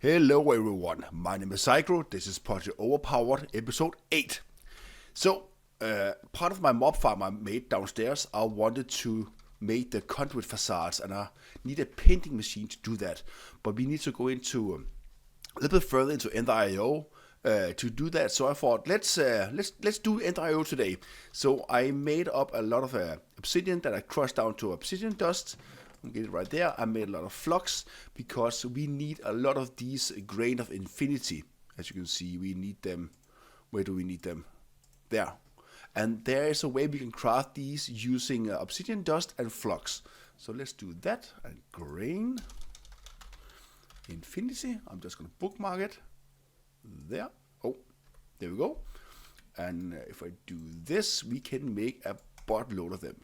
Hello everyone, my name is Psycrow, this is Project Overpowered episode 8. So, part of my mob farm I made downstairs, I wanted to make the conduit facades and I need a painting machine to do that. But we need to go into a little bit further into End.io to do that. So I thought, let's do End.io today. So I made up a lot of obsidian that I crushed down to obsidian dust. Get it right there. I made a lot of flux because we need a lot of these grain of infinity. As you can see, we need them. Where do we need them? There. And there is a way we can craft these using obsidian dust and flux. So let's do that. And grain infinity. I'm just going to bookmark it. There. Oh, there we go. And if I do this, we can make a buttload of them.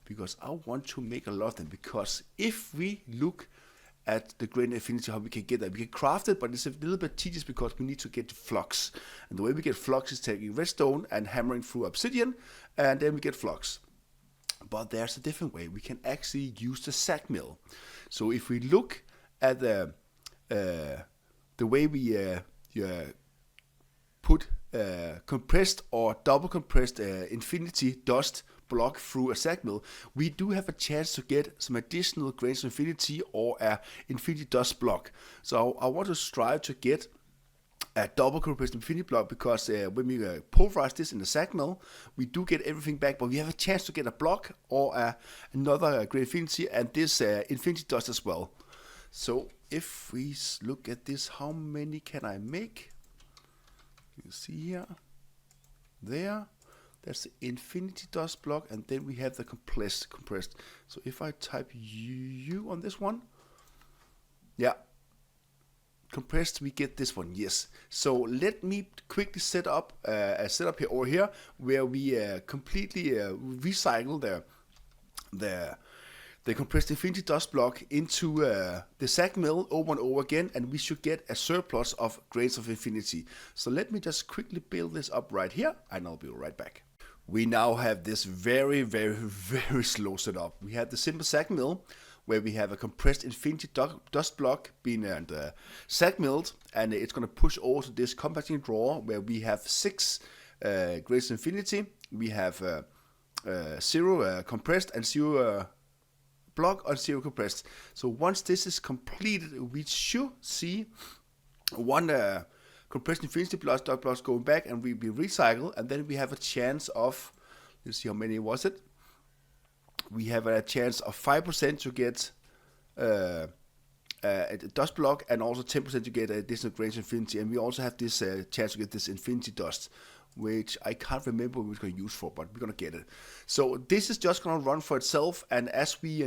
Because I want to make a lot of them. Because if we look at the grain infinity, how we can get that, we can craft it, but it's a little bit tedious because we need to get flux. And the way we get flux is taking redstone and hammering through obsidian, and then we get flux. But there's a different way. We can actually use the SAG Mill. So if we look at the way we put compressed or double compressed infinity dust block through a SAG Mill, we do have a chance to get some additional grains of infinity or a infinity dust block. So I want to strive to get a double compressed infinity block because when we pulverize this in the SAG Mill, we do get everything back, but we have a chance to get a block or another grain infinity and this infinity dust as well. So if we look at this, how many can I make? You see here, there's the infinity dust block, and then we have the compressed. So if I type U on this one, yeah, compressed, we get this one, yes. So let me quickly set up a setup here over here where we completely recycle the compressed infinity dust block into the SAG Mill over and over again, and we should get a surplus of grains of infinity. So let me just quickly build this up right here, and I'll be right back. We now have this very, very, very slow setup. We have the simple SAG Mill, where we have a compressed infinity dust block being SAG milled, and it's going to push over to this compacting drawer where we have 6 grains of infinity. We have 0 compressed and 0 block on 0 compressed. So once this is completed, we should see one compressed infinity blocks going back and we be recycled, and then we have a chance of, let's see how many was it. We have a chance of 5% to get a dust block and also 10% to get additional grains of infinity, and we also have this chance to get this infinity dust, which I can't remember what we're going to use for, but we're going to get it. So this is just going to run for itself, and as we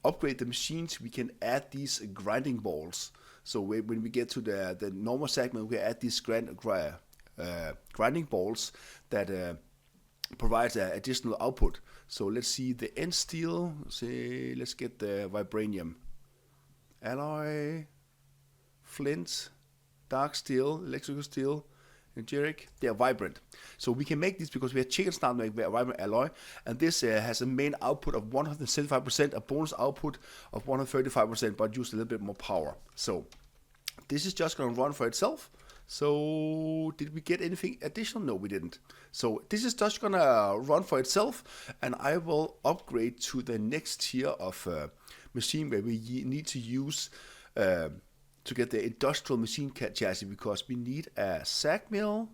upgrade the machines, we can add these grinding balls. So when we get to the normal segment, we add these grinding balls that provides additional output. So let's see the end steel. Let's get the vibranium, alloy, flint, dark steel, electrical steel, Jeric, they are vibrant. So we can make this because we have chickens now to make vibrant alloy, and this has a main output of 175%, a bonus output of 135%, but use a little bit more power. So this is just going to run for itself. So did we get anything additional? No, we didn't. So this is just going to run for itself, and I will upgrade to the next tier of machine where we need to use to get the industrial machine chassis, because we need a SAG Mill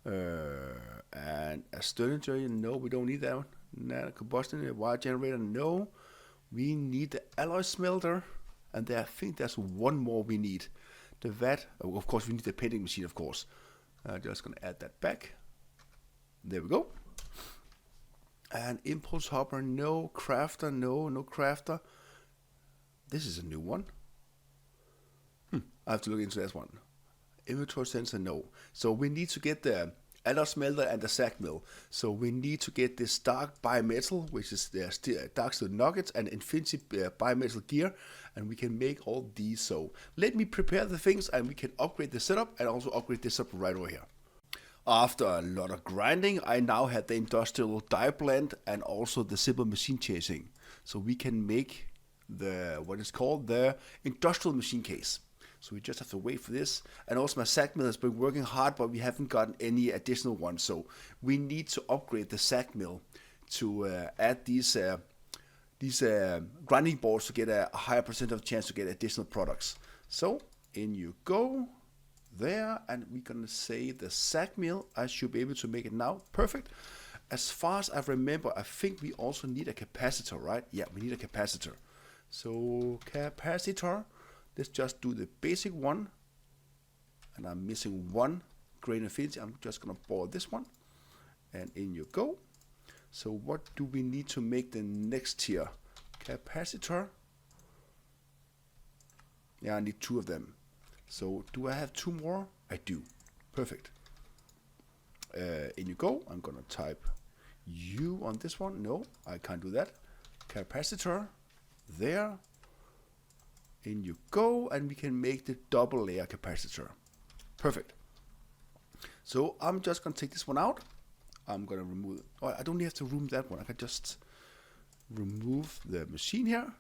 and a Stirling generator. No, we don't need that one. No, combustion wire generator. No, we need the alloy smelter, and I think there's one more we need. The vat. Of course, we need the painting machine. Of course, just gonna add that back. There we go. And impulse hopper. No crafter. No crafter. This is a new one. I have to look into that one. Inventory sensor, no. So we need to get the alloy smelter and the SAG Mill. So we need to get this dark bimetal, which is the dark steel nuggets and infinity bimetal gear, and we can make all these. So let me prepare the things, and we can upgrade the setup and also upgrade this up right over here. After a lot of grinding, I now have the industrial die blend and also the simple machine chasing. So we can make the what is called the industrial machine case. So we just have to wait for this. And also my SAG Mill has been working hard, but we haven't gotten any additional ones. So we need to upgrade the SAG Mill to add these grinding balls to get a higher percent of chance to get additional products. So in you go there, and we're gonna say the SAG Mill. I should be able to make it now. Perfect. As far as I remember, I think we also need a capacitor, right? Yeah, we need a capacitor. So capacitor, let's just do the basic one. And I'm missing one grain affinity. I'm just gonna bore this one. And in you go. So what do we need to make the next tier? Capacitor. Yeah, I need 2 of them. So do I have 2 more? I do. Perfect. In you go. I'm gonna type U on this one. No, I can't do that. Capacitor. There. In you go. And we can make the double layer capacitor. Perfect. So I'm just gonna take this one out. I'm gonna remove it. Oh, I don't have to remove that one. I can just remove the machine here.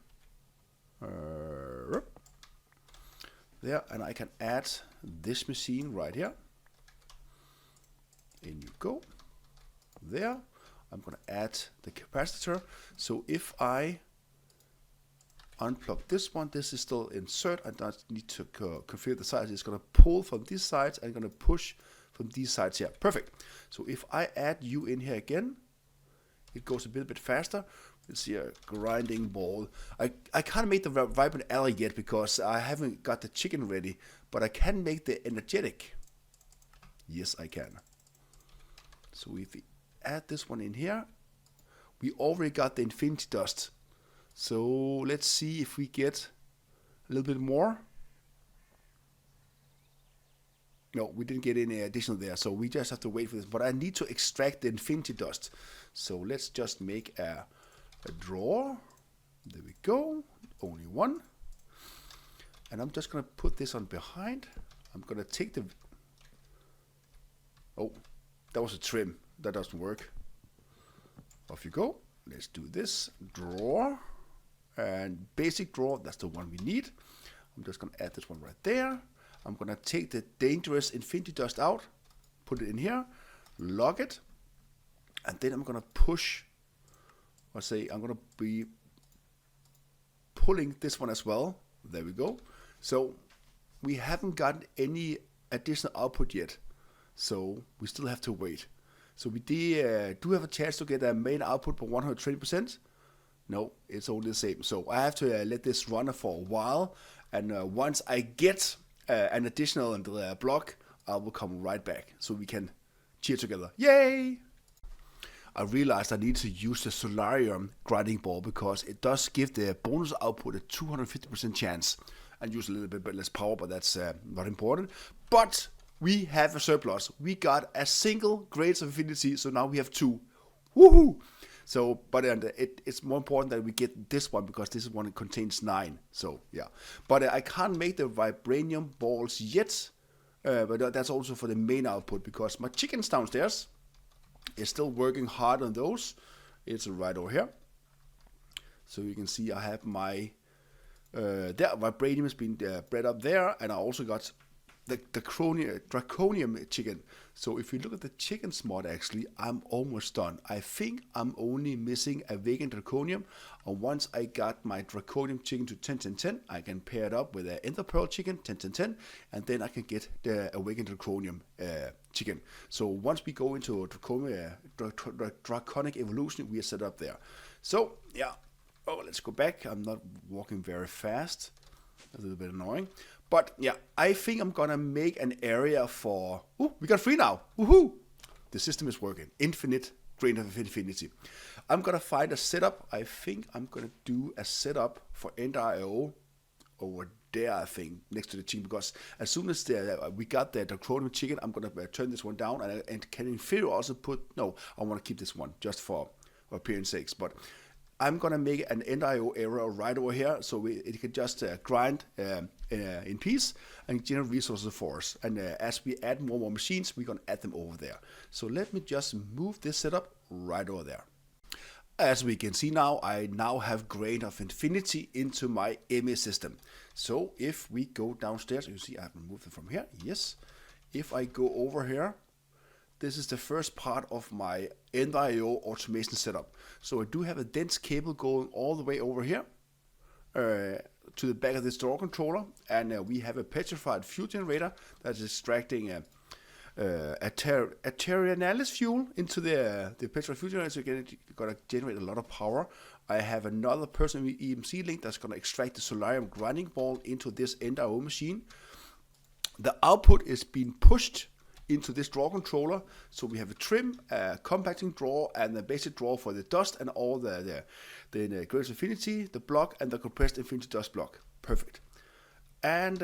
There, and I can add this machine right here. In you go. There. I'm gonna add the capacitor. So if I unplug this one, this is still insert. I don't need to configure the size. It's gonna pull from these sides and gonna push from these sides here. Perfect. So if I add you in here again, it goes a bit faster. Let's see a grinding ball. I can't make the vibrant alley yet because I haven't got the chicken ready, but I can make the energetic. Yes, I can. So if we add this one in here, we already got the infinity dust. So let's see if we get a little bit more. No, we didn't get any additional there, so we just have to wait for this. But I need to extract the infinity dust. So let's just make a drawer. There we go. Only one. And I'm just going to put this on behind. I'm going to take the... Oh, that was a trim. That doesn't work. Off you go. Let's do this. Drawer. And basic drawer. That's the one we need. I'm just going to add this one right there. I'm going to take the dangerous infinity dust out, put it in here, lock it, and then I'm going to push, or say I'm going to be pulling this one as well. There we go. So we haven't gotten any additional output yet, so we still have to wait. So we do have a chance to get a main output by 120%. No, it's only the same. So I have to let this run for a while, and once I get an additional block, I will come right back so we can cheer together. Yay! I realized I need to use the Solarium grinding ball because it does give the bonus output a 250% chance and use a little bit less power, but that's not important. But we have a surplus. We got a single Grades of Infinity, so now we have 2. Woohoo! So, but it's more important that we get this one because this one contains 9. So, yeah. But I can't make the vibranium balls yet. But that's also for the main output because my chickens downstairs is still working hard on those. It's right over here. So you can see I have my vibranium has been bred up there, and I also got the draconium chicken. So if you look at the chickens mod, actually, I'm almost done. I think I'm only missing a vegan draconium. And once I got my draconium chicken to 10-10-10, I can pair it up with an ender pearl chicken 10-10-10, and then I can get the awakened draconium chicken. So once we go into draconic evolution, we are set up there. So yeah. Oh, let's go back. I'm not walking very fast. A little bit annoying. But yeah, I think I'm gonna make an area for... Ooh, we got 3 now. Woohoo! The system is working. Infinite Grain of Infinity. I'm gonna find a setup. I think I'm gonna do a setup for End.io over there, I think, next to the chicken, because as soon as we got the draconium chicken, I'm gonna turn this one down, and can in theory also put... No, I want to keep this one just for appearance sakes, but I'm gonna make an End.io area right over here, so it can just grind in peace and generate resources for us. And as we add more machines, we're gonna add them over there. So let me just move this setup right over there. As we can see now, I now have Grain of Infinity into my MA system. So if we go downstairs, you see I have removed it from here. Yes. If I go over here, this is the first part of my end-IO automation setup. So I do have a dense cable going all the way over here to the back of this draw controller, and we have a petrified fuel generator that's extracting a Terrianalis fuel into the petrified fuel generator, so you're gonna generate a lot of power. I have another person with EMC link that's gonna extract the Solarium grinding ball into this end-IO machine. The output is being pushed into this draw controller, so we have a trim, a compacting draw, and a basic draw for the dust and all the Grains of Infinity, the block, and the compressed Infinity dust block. Perfect. And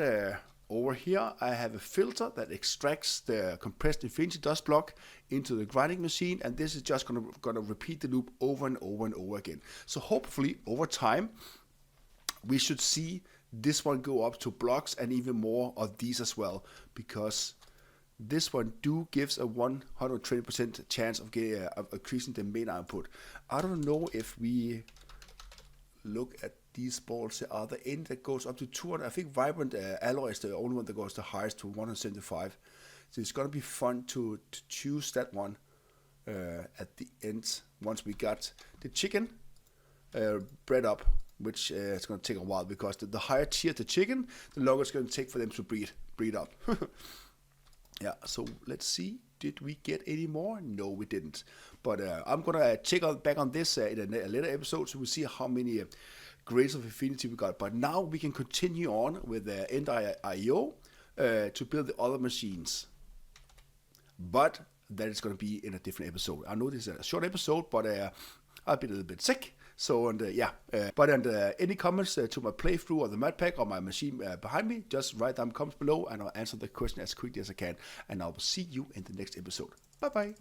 over here I have a filter that extracts the compressed Infinity dust block into the grinding machine, and this is just gonna repeat the loop over and over and over again. So hopefully over time we should see this one go up to blocks and even more of these as well, because this one gives a 120% chance of increasing the main output. I don't know if we look at these balls. Are the end that goes up to 200? I think Vibrant Alloy is the only one that goes the highest to 175. So it's gonna be fun to choose that one at the end once we got the chicken bred up, which it's gonna take a while, because the higher tier the chicken, the longer it's gonna take for them to breed up. Yeah, so let's see. Did we get any more? No, we didn't. But I'm gonna check back on this in a later episode, so we'll see how many Grains of Infinity we got. But now we can continue on with the end-IO to build the other machines. But that is gonna be in a different episode. I know this is a short episode, but I've been a little bit sick. So, and any comments to my playthrough of the map pack or my machine behind me, just write down comments below and I'll answer the question as quickly as I can. And I will see you in the next episode. Bye bye.